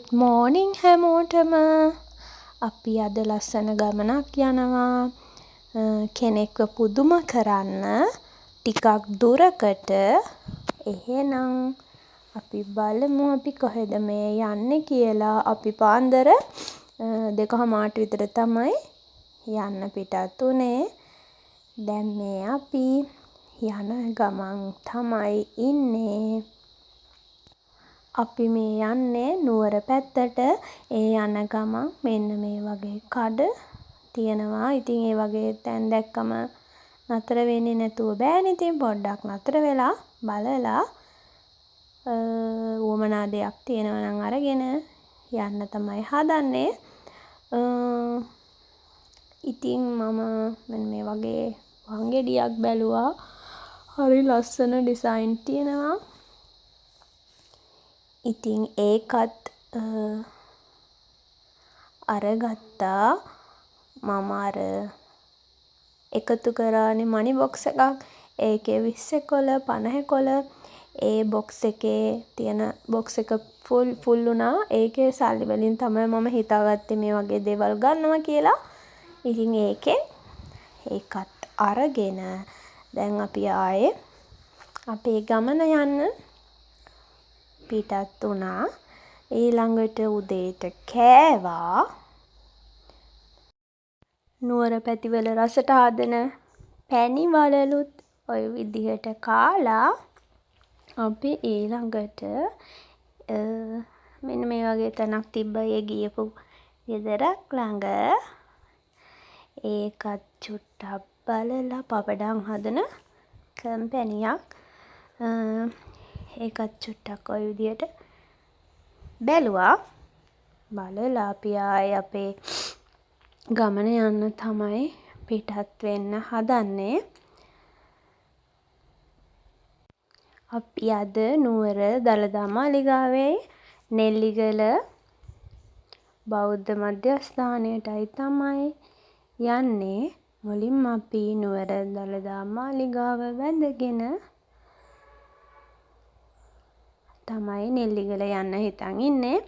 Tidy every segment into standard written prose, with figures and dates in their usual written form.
good morning හැමෝටම. අපි අද ලස්සන ගමනක් යනවා කෙනෙක්ව පුදුම කරන්න ටිකක් දුරකට. එහෙනම් අපි බලමු අපි කොහෙද මේ යන්නේ කියලා. අපි පාන්දර 2:30 විතර තමයි යන්න පිටත් උනේ. දැන් මේ අපි යන ගමන් තමයි ඉන්නේ. අපි මේ යන්නේ නුවර පැත්තට. ඒ යන ගමන් මෙන්න මේ වගේ කඩ තියෙනවා. ඉතින් ඒ වගේ තැන් දැක්කම නතර වෙන්නේ නැතුව බෑනේ. ඉතින් පොඩ්ඩක් නතර වෙලා බලලා වුවමනා දෙයක් තියෙනවා නම් අරගෙන යන්න තමයි හදන්නේ. ඉතින් මම මෙන්න මේ වගේ වංගෙඩියක් බැලුවා. හරි ලස්සන ඩිසයින් තියෙනවා. ඉතින් ඒකත් අරගත්තා. මම අර එකතු කරානේ මනි බොක්ස් එකක්. ඒකේ 20 කොළ 50 කොළ. ඒ බොක්ස් එකේ තියෙන බොක්ස් එක ෆුල් වුණා. ඒකේ සල්ලි වලින් තමයි මම හිතාගත්තේ මේ වගේ දේවල් ගන්නවා කියලා. ඉතින් ඒකත් අරගෙන දැන් අපි ආයේ අපේ ගමන යන්න පිටත් වුණා. ඊළඟට උදේට කෑවා. නුවර පැතිවල රසට හදන පැණි වලලුත් ඔය විදිහට කාලා අපි ඊළඟට මෙන්න මේ වගේ තැනක් තිබ්බා ඒ ගියපු ගෙදරක් ළඟ. ඒකත් චුට්ටක් බලලා පපඩම් හදන කම්පැනියක්. ඒකත් චුට්ටක් ඔය විදිහට බැලුවා. බලලා අපි ආයේ අපේ ගමන යන්න තමයි පිටත් වෙන්න හදන්නේ. අපි අද නුවර දළදා මාලිගාවේ නෙල්ලිගල බෞද්ධ මධ්‍යස්ථානයටයි තමයි යන්නේ. මුලින්ම අපි නුවර දළදා මාලිගාව වැඳගෙන තමයි නෙල්ලිගල යන්න හිතන් ඉන්නේ.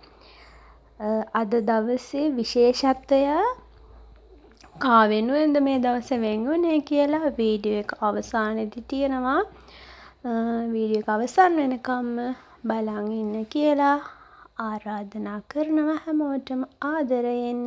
අද දවසේ විශේෂත්වය කා වෙනුවෙන්ද මේ දවස වෙන් වුනේ කියලා වීඩියෝ එක අවසානයේදී තියෙනවා. වීඩියෝ එක අවසන් වෙනකම්ම බලන් ඉන්න කියලා ආරාධනා කරනවා හැමෝටම ආදරයෙන්.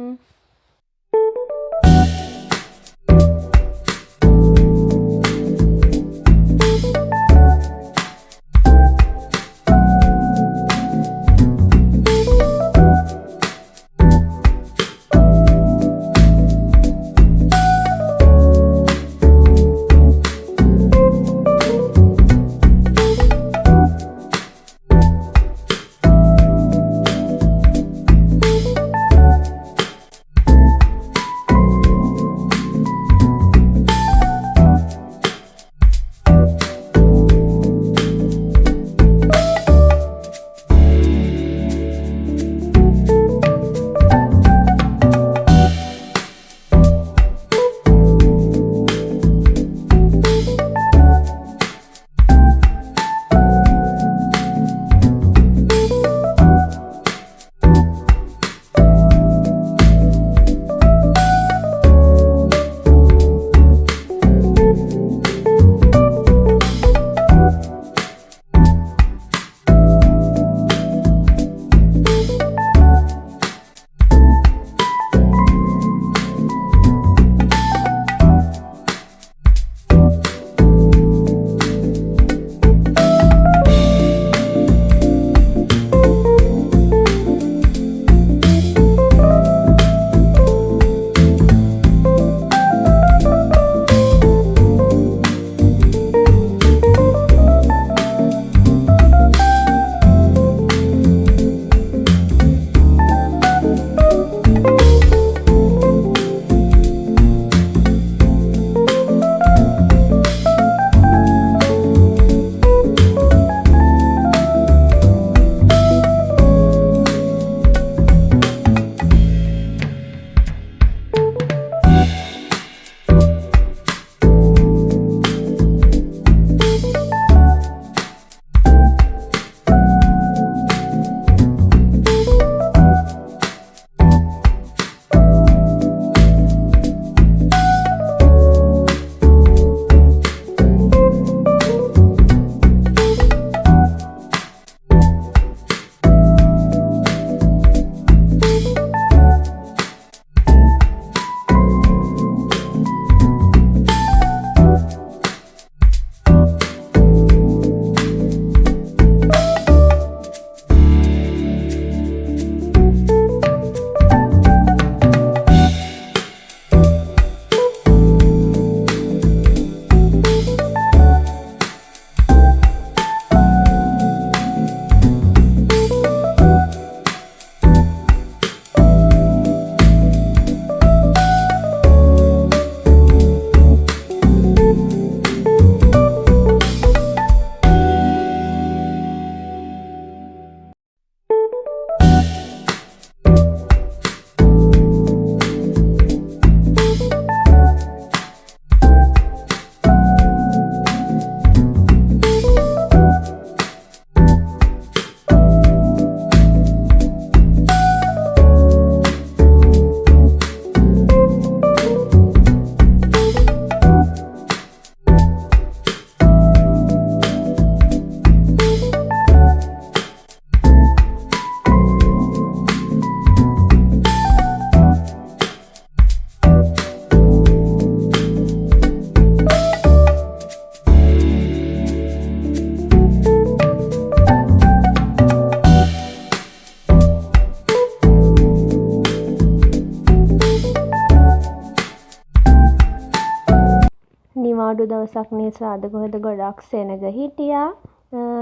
දවසක් නිසාද කොහෙද ගොඩක් සෙනග හිටියා.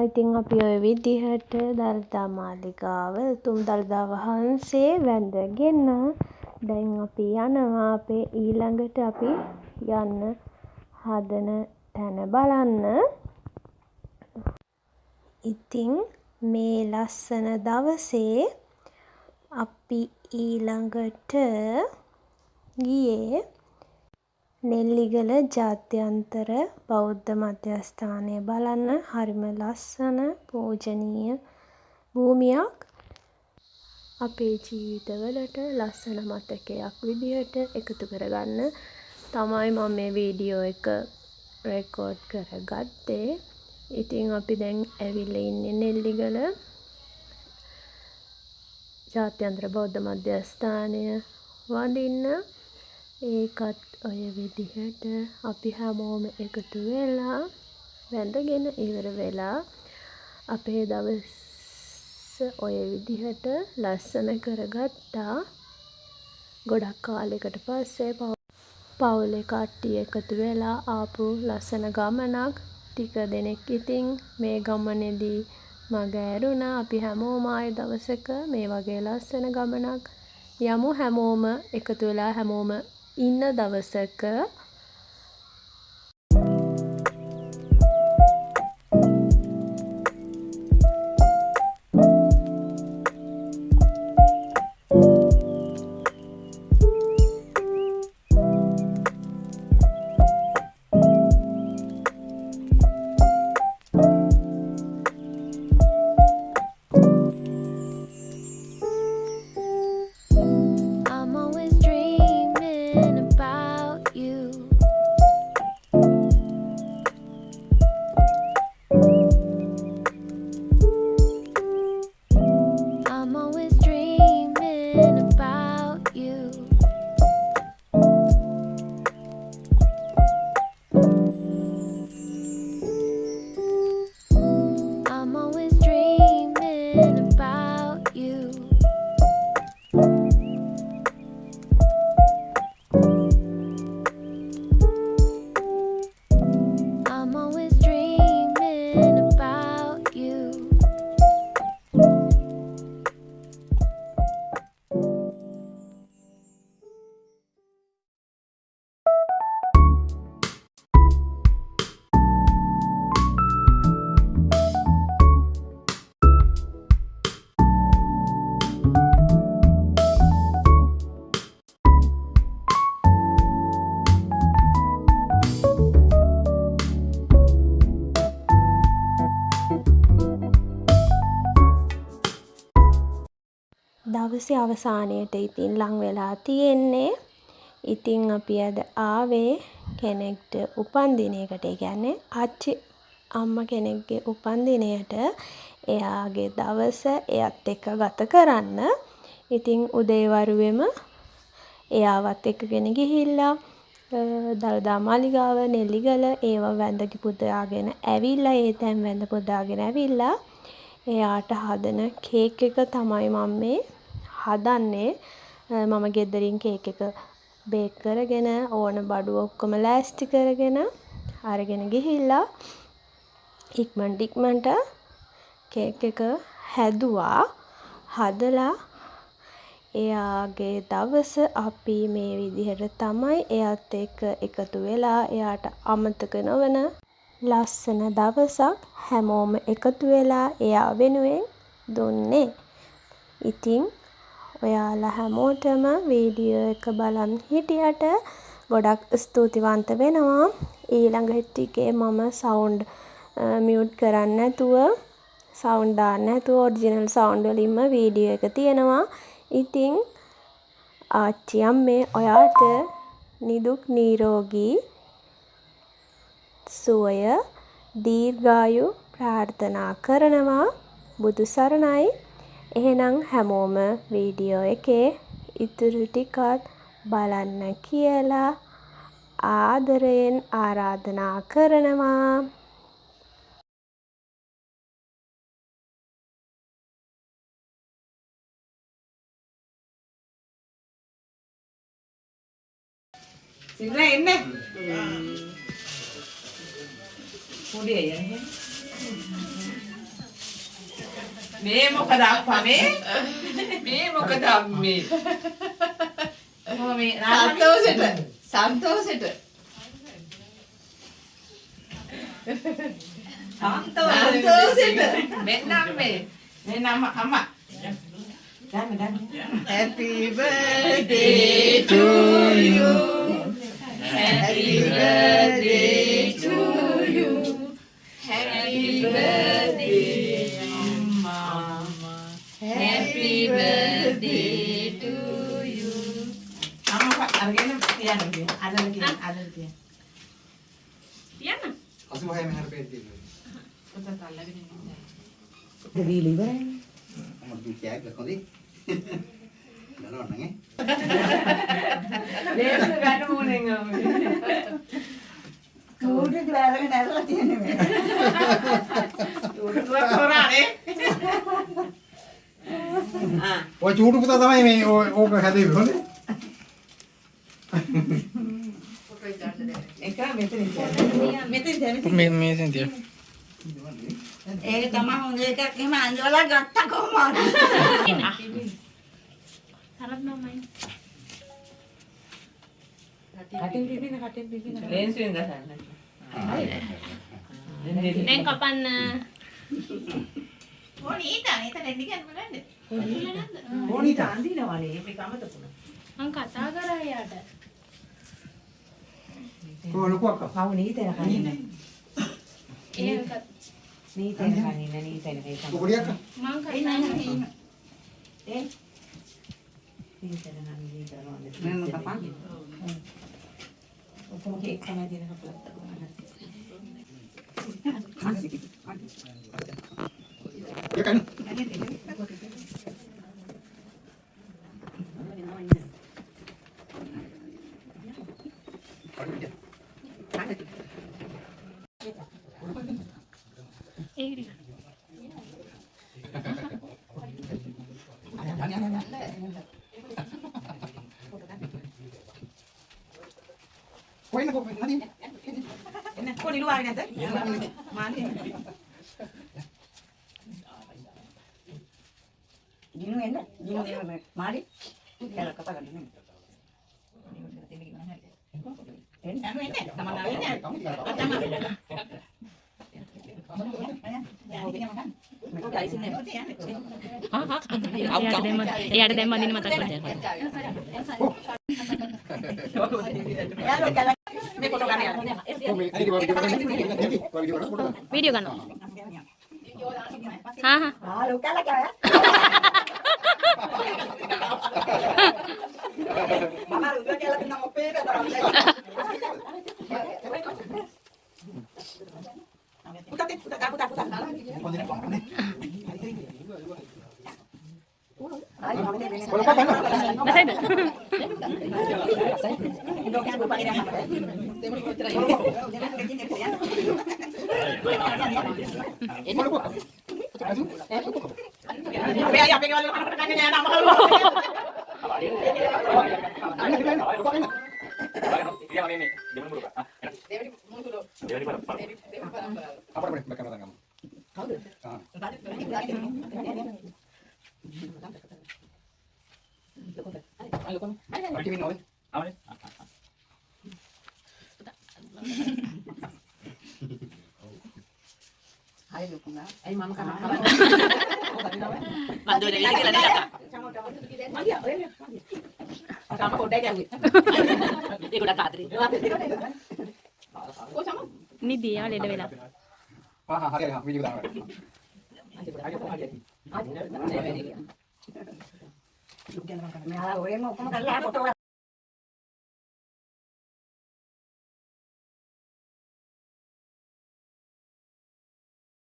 ඉතින් අපි ඔය විදිහට දළදා මාලිගාව උතුම් දළදා වහන්සේ වැඳගෙන දැන් අපි යනවා අපේ ඊළඟට අපි යන්න හදන තැන බලන්න. ඉතින් මේ ලස්සන දවසේ අපි ඊළඟට ගියේ නෙල්ලිගල ජාත්‍යන්තර බෞද්ධ මධ්‍යස්ථානය බලන්න. හරිම ලස්සන පූජනීය භූමියක්. අපේ ජීවිතවලට ලස්සන මතකයක් විදිහට එකතු කරගන්න තමයි මම මේ වීඩියෝ එක රෙකෝඩ් කරගත්තේ. ඉතින් අපි දැන් ඇවිල්ලා ඉන්නේ නෙල්ලිගල ජාත්‍යන්තර බෞද්ධ මධ්‍යස්ථානය වඳින්න. ඒකත් ඔය විදිහට අපි හැමෝම එකතු වෙලා වැඳගෙන ඉවර වෙලා අපේ දවස ඔය විදිහට ලස්සන කරගත්තා. ගොඩක් කාලෙකට පස්සේ පවුලේ කට්ටිය එකතු වෙලා ආපු ලස්සන ගමනක්. ටික දෙනෙක් ඉතින් මේ ගමනේදී මග ඇරුණා. අපි හැමෝම ආයෙ දවසක මේ වගේ ලස්සන ගමනක් යමු. හැමෝම එකතු වෙලා හැමෝම ඉන්න දවසක. දවසේ අවසානයට ඉතින් ලං වෙලා තියෙන්නේ. ඉතින් අපි අද ආවේ කෙනෙක්ට උපන්දිනයකට. ඒ කියන්නේ ආච්චි අම්මා කෙනෙක්ගේ උපන්දිනයට එයාගේ දවස එයත් එක්ක ගත කරන්න. ඉතින් උදේවරුවෙම එයාවත් එක්කගෙන ගිහිල්ලා දළදා මාලිගාව නෙල්ලිගල ඒවා වැඳ පුදාගෙන ඇවිල්ලා ඒ තැන් වැඳ පුදාගෙන ඇවිල්ලා එයාට හදන කේක් එක තමයි මම මේ හදන්නේ. මම ගෙදරින් කේක් එක බේක් කරගෙන ඕන බඩු ඔක්කොම ලෑස්ති කරගෙන අරගෙන ගිහිල්ලා ඉක්මනට කේක් එක හැදුවා. හදලා එයාගේ දවස අපි මේ විදිහට තමයි එයාත් එක්ක එකතු වෙලා එයාට අමතක නොවන ලස්සන දවසක් හැමෝම එකතු වෙලා එයා වෙනුවෙන් දුන්නේ. ඉතින් ඔයාලා හැමෝටම වීඩියෝ එක බලන් හිටියට ගොඩක් ස්තුතිවන්ත වෙනවා. ඊළඟ ටිකේ මම සවුන්ඩ් මියුට් කරන්නේ නැතුව සවුන්ඩ් දාන්නේ නැතුව ඔරිජිනල් සවුන්ඩ් වලින්ම වීඩියෝ එක තියෙනවා. ඉතින් ආච්චි අම්මේ ඔයාට නිදුක් නිරෝගී සුවය දීර්ඝායු ප්‍රාර්ථනා කරනවා. බුදු සරණයි. එහෙනම් හැමෝම වීඩියෝ එකේ ඉතුරු ටිකත් බලන්න කියලා ආදරයෙන් ආරාධනා කරනවා. සිංහල එන්නේ පොඩි අය මේ මොකද අප්පා මේ මොකද අම්මේ මේ සන්තෝෂෙට මෙන්න අම්මා Happy birthday to you. Happy birthday to you. Happy birthday, Mama. Happy birthday to you. Mama, argena piano dia. Ada lagi. Piano. Asu bahaya mehar birthday. Kita tak lagi ni. Jadi liburan. Amat bicara ke kau ni? Dalam orang ni. Dia tu kan orang ngam. Udah kelar kan ada lagi ni. Udah orang ni. ඔය චූටු පුතා තමයි මේ ඕක හැදෙන්නේ හොඳේ. එක මෙතන තියා. ඒක තමයි හොඳ එකක්. එහෙම අඳවලා ගත්තා කොහොමද? තරම් නමයි. කටින් පිපින. ලේන්සුවෙන් ගසන්න. දැන් කපන්න. ඕනි ඊට දෙන්න ගන්න බලන්න. ඕනිට අඳිනවනේ මේක අමතකුණා. මං කතා කරා යාට. කොහොම ලොකු අක්කා. පවු නීතන කන්නේ. ඒක නීතන කන්නේ නීතන ඒක. පොඩි අක්කා. මං කතා කරා. ඒ නීතන නම් නීතන මම කපන්. ඔතන කේක් තමයි දෙන කපලත්. Ya kan? ඒක Kau ini kau nanti. එන්න කොහොම ඉලුවාවේ නැද්ද? මාළේ. දිනු එන්න. දිනු එන්න මාරි. කියලා කතා කරන්නේ. එන්න එන්න. තමන් එයාට දැන් වදින්න මතක් කරගන්න. මේ ෆොටෝ ගන්න යන්න. වීඩියෝ ගන්නවා. හා හා. ලෝකලා ගාය. මම රුද කියලා දෙන්න මොපේ කරා. Apa boleh makan makan kamu? Pergi minum oleh. Hai lukunga. Ai mama kana. බන්දෝ දෙවිලා කියලා නේද? Sama පොඩ්ඩයි ගැව්වේ. ඒක උඩට ආදරේ. නිදි යා ලෙඩ වෙලා. Hari hari video dah. මෙයා ඔයම ඔක්කොම කරලා ෆොටෝ